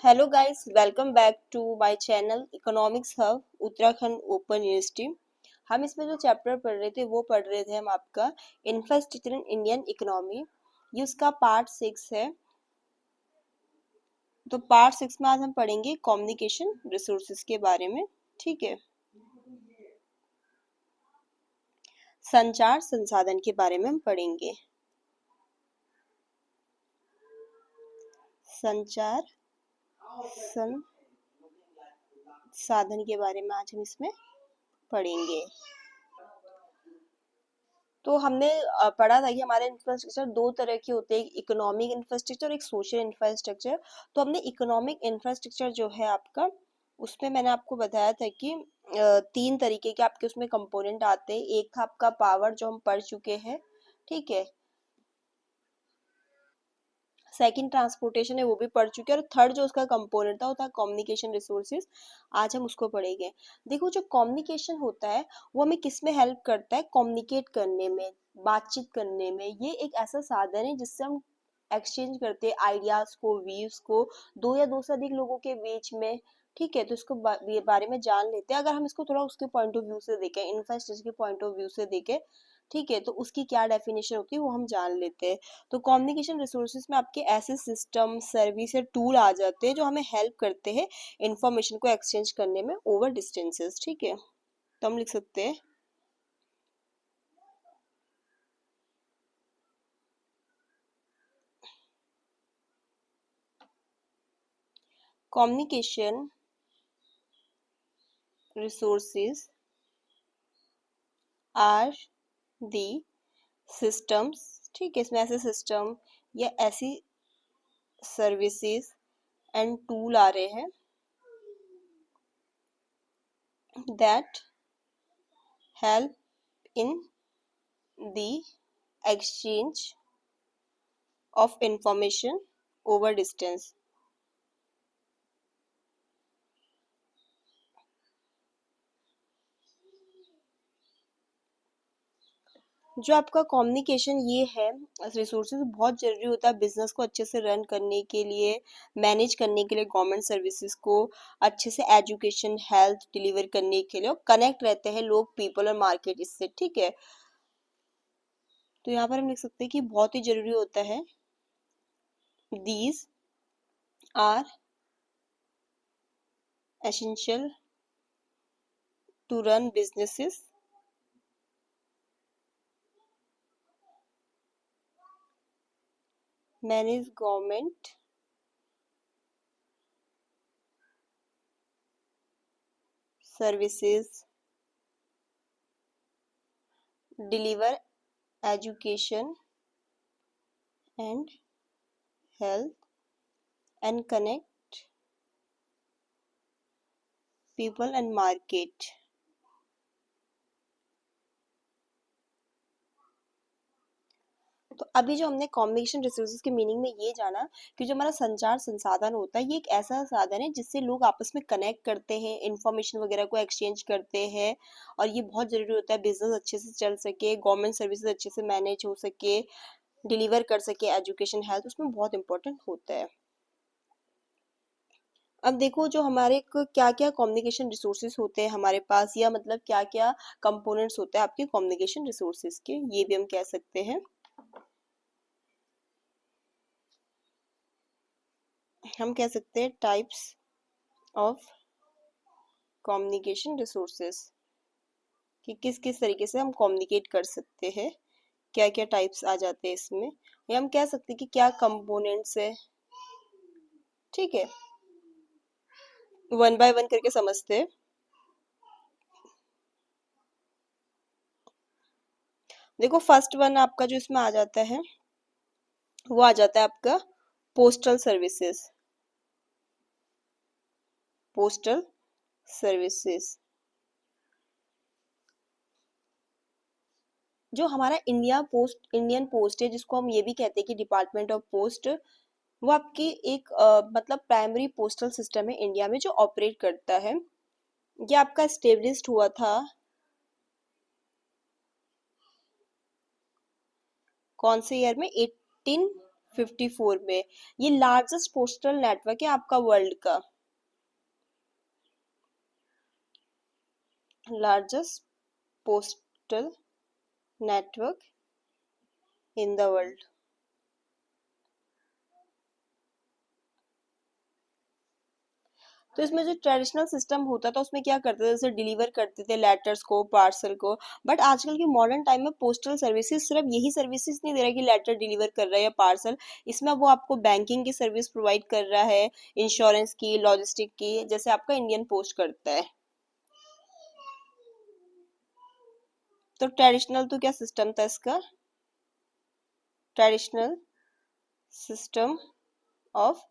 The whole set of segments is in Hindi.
Hello guys, welcome back to my channel economics hub Uttarakhand open university. हम इसमें जो चैप्टर पढ़ रहे थे वो पढ़ रहे थे हम आपका इंफ्रास्ट्रक्चर इन इंडियन इकोनॉमी। ये उसका पार्ट 6 है। तो पार्ट 6 में आज हम पढ़ेंगे कम्युनिकेशन रिसोर्सेज के बारे में। ठीक है, संचार संसाधन के बारे में हम पढ़ेंगे। संचार संसाधन के बारे में आज हम इसमें पढ़ेंगे। तो हमने पढ़ा था कि हमारे इंफ्रास्ट्रक्चर दो तरह के होते हैं, एक इकोनॉमिक इंफ्रास्ट्रक्चर और एक सोशल इंफ्रास्ट्रक्चर। तो हमने इकोनॉमिक इंफ्रास्ट्रक्चर जो है आपका, उसमें मैंने आपको बताया था कि तीन तरीके के आपके उसमें कंपोनेंट आते हैं। एक था आपका पावर, जो हम पढ़ चुके हैं। ठीक है, सेकंड ट्रांसपोर्टेशन है, वो भी पढ़ चुके हैं। और थर्ड जो उसका कंपोनेंट था वो था कम्युनिकेशन रिसोर्सेज। आज हम उसको पढ़ेंगे। देखो, जो कम्युनिकेशन होता है वो हमें किस में हेल्प करता है? कम्युनिकेट करने में, बातचीत करने में। ये एक ऐसा साधन है जिससे हम एक्सचेंज करते हैं आइडियाज को, व्यूज को, दो या दो से अधिक लोगों के बीच में। ठीक है, तो इसको बारे में जान लेते हैं। अगर हम इसको थोड़ा उसके पॉइंट ऑफ व्यू से देखें, इंफ्रास्ट्रक्चर के पॉइंट ऑफ व्यू से देखें, ठीक है, तो उसकी क्या डेफिनेशन होती है वो हम जान लेते हैं। तो कम्युनिकेशन रिसोर्सेज में आपके ऐसे सिस्टम, सर्विस या टूल आ जाते हैं जो हमें हेल्प करते हैं इंफॉर्मेशन को एक्सचेंज करने में ओवर डिस्टेंसेस। ठीक है, तो हम लिख सकते हैं communication resources are the systems. ठीक है, इसमें ऐसे सिस्टम या ऐसी सर्विसेज एंड टूल आ रहे हैं that help in the exchange of information over distance. जो आपका कम्युनिकेशन ये है रिसोर्सेज बहुत ज़रूरी होता है बिजनेस को अच्छे से रन करने के लिए, मैनेज करने के लिए, गवर्नमेंट सर्विसेज को अच्छे से, एजुकेशन, हेल्थ डिलीवर करने के लिए। और कनेक्ट रहते हैं लोग, पीपल और मार्केट इससे। ठीक है, तो यहाँ पर हम लिख सकते हैं कि बहुत ही जरूरी होता है। These are essential to run businesses, manage government services, deliver education and health, and connect people and market. तो अभी जो हमने कम्युनिकेशन रिसोर्सेज के मीनिंग में ये जाना कि जो हमारा संचार संसाधन होता है ये एक ऐसा साधन है जिससे लोग आपस में कनेक्ट करते हैं, इंफॉर्मेशन वगैरह को एक्सचेंज करते हैं। और ये बहुत जरूरी होता है बिजनेस अच्छे से चल सके, गवर्नमेंट सर्विसेज अच्छे से मैनेज हो सके, डिलीवर कर सके एजुकेशन, हेल्थ, उसमें बहुत इंपॉर्टेंट होता है। अब देखो, जो हमारे क्या क्या कम्युनिकेशन रिसोर्सेज होते हैं हमारे पास, या मतलब क्या क्या कंपोनेंट्स होते हैं आपके कम्युनिकेशन रिसोर्सेज के, ये भी हम कह सकते हैं। हम कह सकते हैं टाइप्स ऑफ कम्युनिकेशन रिसोर्सेज, कि किस किस तरीके से हम कम्युनिकेट कर सकते हैं, क्या क्या टाइप्स आ जाते हैं इसमें, या हम कह सकते हैं कि क्या कंपोनेंट्स है। ठीक है, वन बाय वन करके समझते हैं। देखो, फर्स्ट वन आपका जो इसमें आ जाता है वो आ जाता है आपका पोस्टल सर्विसेज। पोस्टल सर्विसेज जो हमारा इंडियन पोस्ट है, जिसको हम ये भी कहते हैं कि डिपार्टमेंट ऑफ पोस्ट, वो आपकी एक मतलब प्राइमरी पोस्टल सिस्टम है इंडिया में जो ऑपरेट करता है। ये आपका स्टेब्लिश्ड हुआ था कौन से ईयर में? 18 54 में। ये लार्जेस्ट पोस्टल नेटवर्क है आपका वर्ल्ड का, largest postal network in the world. तो इसमें जो ट्रेडिशनल सिस्टम होता था उसमें क्या करते थे, जैसे डिलीवर करते थे लेटर्स को, पार्सल को। बट आजकल के मॉडर्न टाइम में पोस्टल सर्विसेज सिर्फ यही सर्विसेज नहीं दे रहा है कि लेटर डिलीवर कर रहा है या पार्सल, इसमें वो आपको बैंकिंग की सर्विस प्रोवाइड कर रहा है, इंश्योरेंस की, लॉजिस्टिक की, जैसे आपका इंडियन पोस्ट करता है। तो ट्रेडिशनल तो क्या सिस्टम था इसका, traditional system of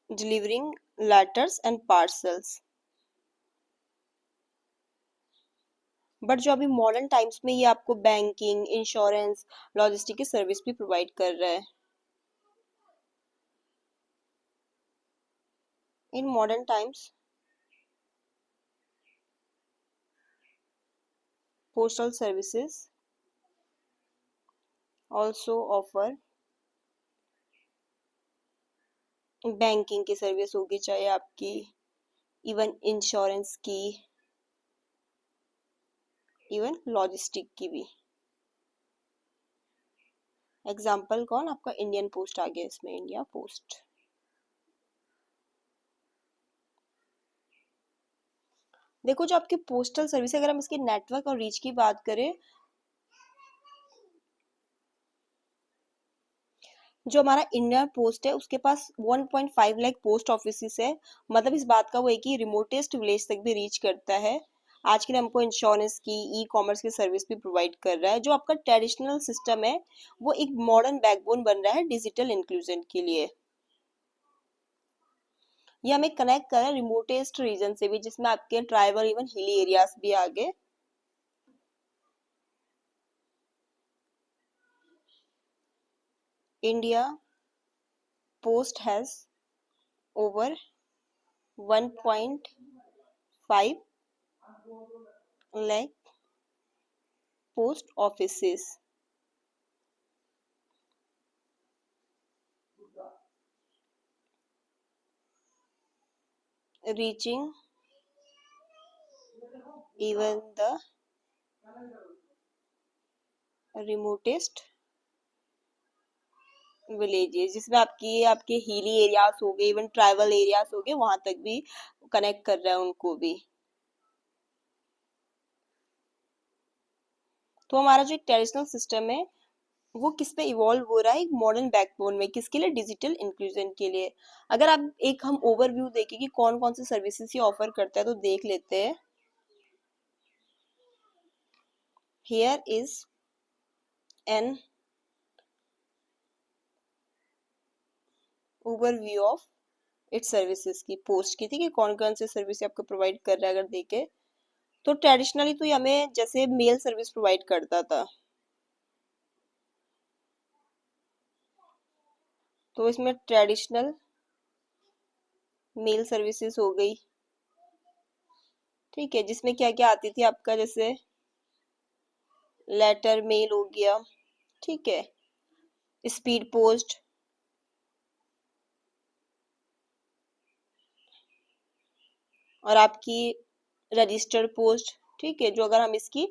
delivering letters and parcels. But जो अभी मॉडर्न टाइम्स में ये आपको बैंकिंग, इंश्योरेंस, लॉजिस्टिक की सर्विस भी प्रोवाइड कर रहा है। In modern times postal services also offer banking की सर्विस होगी, चाहे आपकी इवन इंश्योरेंस की, इवन लॉजिस्टिक की भी। एग्जाम्पल कौन, आपका इंडियन पोस्ट आ गया इसमें, इंडिया पोस्ट। देखो जो आपकी पोस्टल सर्विस, अगर हम इसके नेटवर्क और रीच की बात करें, जो हमारा इंडिया पोस्ट है उसके पास 1.5 लाख पोस्ट ऑफिस है। मतलब इस बात का वो है कि रिमोटेस्ट विलेज तक भी रीच करता है। आज के लिए हमको इंश्योरेंस की, ई कॉमर्स की सर्विस भी प्रोवाइड कर रहा है। जो आपका ट्रेडिशनल सिस्टम है वो एक मॉडर्न बैकबोन बन रहा है डिजिटल इंक्लूजन के लिए। ये हमें कनेक्ट कर रहा है रिमोटेस्ट रीजन से भी, जिसमें आपके ट्राइबल, इवन हिली एरियाज भी आ गए। India post has over 1.5 lakh post offices, reaching even the remotest villages, जिसमें आपके हिली एरियाज हो गए, इवन ट्राइबल एरियाज हो गए, वहां तक भी कनेक्ट कर रहा है उनको भी। तो हमारा जो ट्रेडिशनल सिस्टम है वो किस पे इवॉल्व हो रहा है, एक मॉडर्न बैकबोन में, किसके लिए, डिजिटल इंक्लूजन के लिए। अगर आप एक हम ओवरव्यू देखें कि कौन कौन से सर्विसेज ये ऑफर करता है, तो देख लेते हैं। Here is an overview of its services की, पोस्ट की थी कि कौन कौन से सर्विस आपको प्रोवाइड कर रहा है। अगर देखे तो ट्रेडिशनली तो ये हमें जैसे मेल सर्विस प्रोवाइड करता था, तो इसमें ट्रेडिशनल मेल सर्विसेज हो गई। ठीक है, जिसमें क्या क्या आती थी आपका, जैसे लेटर मेल हो गया, ठीक है, स्पीड पोस्ट, और आपकी रजिस्टर्ड पोस्ट। ठीक है, जो अगर हम इसकी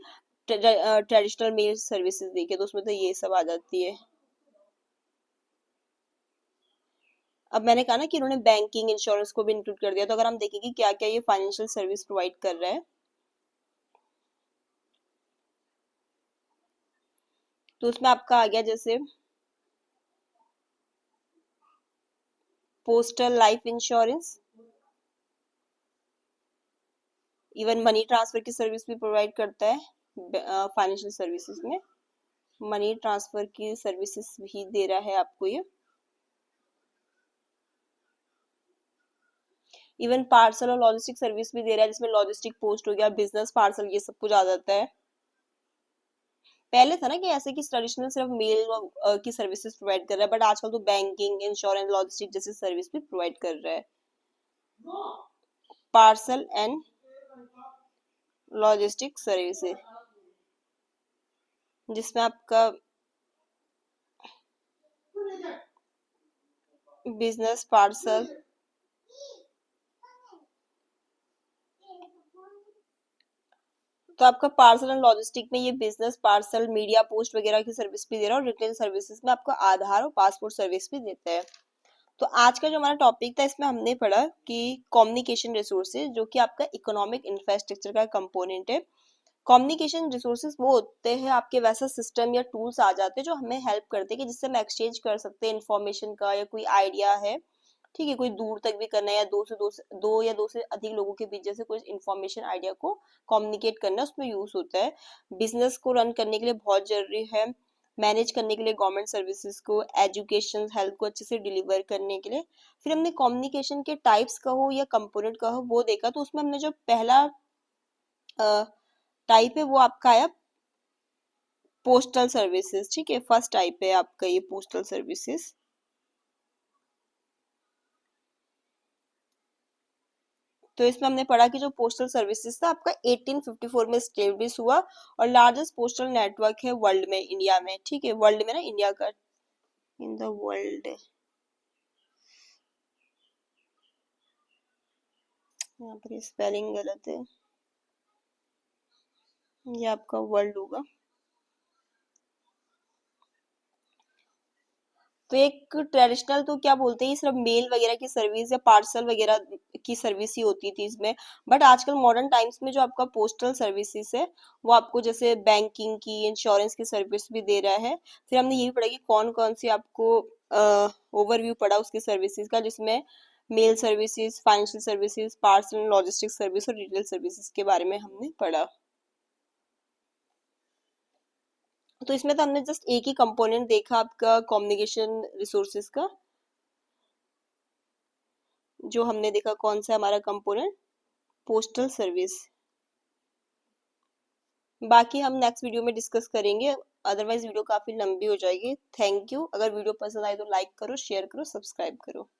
ट्रेडिशनल मेल सर्विसेज देखें तो उसमें तो ये सब आ जाती है। अब मैंने कहा ना कि इन्होंने बैंकिंग, इंश्योरेंस को भी इंक्लूड कर दिया, तो अगर हम देखें कि क्या क्या ये फाइनेंशियल सर्विस प्रोवाइड कर रहा है, तो उसमें आपका आ गया जैसे postal life insurance, even money transfer की सर्विस भी प्रोवाइड करता है। फाइनेंशियल सर्विसेज में मनी ट्रांसफर की सर्विसेज भी दे रहा है आपको ये। इवन पार्सल और लॉजिस्टिक सर्विस भी दे रहा है, जिसमें लॉजिस्टिक पोस्ट हो गया, बिजनेस पार्सल, ये सब कुछ आ जाता है। पहले था ना कि ऐसे कि ट्रेडिशनल सिर्फ मेल की सर्विसेज प्रोवाइड कर रहा है, बट आजकल तो बैंकिंग, इंश्योरेंस, लॉजिस्टिक जैसी सर्विस भी प्रोवाइड कर रहा है। पार्सल एंड लॉजिस्टिक सर्विसेज, जिसमें आपका बिजनेस पार्सल, तो आपका पार्सल एंड लॉजिस्टिक में ये बिजनेस पार्सल, मीडिया पोस्ट वगैरह की सर्विस भी दे रहा है, और रिटेल सर्विसेज में आपका आधार और पासपोर्ट सर्विस भी देता है। तो आज का जो हमारा टॉपिक था, इसमें हमने पढ़ा कि कम्युनिकेशन रिसोर्सेज जो कि आपका इकोनॉमिक इंफ्रास्ट्रक्चर का कंपोनेंट है। कम्युनिकेशन रिसोर्सेज वो होते हैं, आपके वैसा सिस्टम या टूल्स आ जाते हैं जो हमें हेल्प करते हैं कि जिससे हम एक्सचेंज कर सकते हैं इन्फॉर्मेशन का, या कोई आइडिया है, ठीक है, कोई दूर तक भी करना है, या दो से अधिक लोगों के बीच जैसे कोई इन्फॉर्मेशन आइडिया को कम्युनिकेट करना, उसमें यूज होता है। बिजनेस को रन करने के लिए बहुत जरूरी है, मैनेज करने के लिए गवर्नमेंट सर्विसेज को, एजुकेशन हेल्थ को अच्छे से डिलीवर करने के लिए। फिर हमने कम्युनिकेशन के टाइप्स कहो या कंपोनेंट कहो वो देखा, तो उसमें हमने जो पहला टाइप है वो आपका आया पोस्टल सर्विसेज, ठीक है, फर्स्ट टाइप है आपका ये पोस्टल सर्विसेज। तो इसमें हमने पढ़ा कि जो पोस्टल सर्विसेज था आपका 1854 में स्टेब्लिश हुआ, और लार्जेस्ट पोस्टल नेटवर्क है वर्ल्ड में, इंडिया में, ठीक है, वर्ल्ड में ना, इंडिया का, इन द वर्ल्ड, यहाँ पर स्पेलिंग गलत है, ये आपका वर्ल्ड होगा। तो एक ट्रेडिशनल तो क्या बोलते हैं, सिर्फ मेल वगैरह की सर्विस या पार्सल वगैरह की सर्विस ही होती थी इसमें। बट आजकल मॉडर्न टाइम्स में जो आपका पोस्टल सर्विसेज है वो आपको जैसे बैंकिंग की, इंश्योरेंस की सर्विस भी दे रहा है। फिर हमने ये भी पढ़ा कि कौन कौन सी आपको ओवरव्यू पढ़ा उसकी सर्विसेज का, जिसमें mail services, financial services, parcel logistic service और रिटेल सर्विसेज के बारे में हमने पढ़ा। तो इसमें तो हमने जस्ट एक ही कंपोनेंट देखा आपका कम्युनिकेशन रिसोर्सेज का, जो हमने देखा कौन सा हमारा कंपोनेंट, पोस्टल सर्विस। बाकी हम नेक्स्ट वीडियो में डिस्कस करेंगे, अदरवाइज वीडियो काफी लंबी हो जाएगी। Thank you. अगर वीडियो पसंद आए तो लाइक करो, शेयर करो, सब्सक्राइब करो।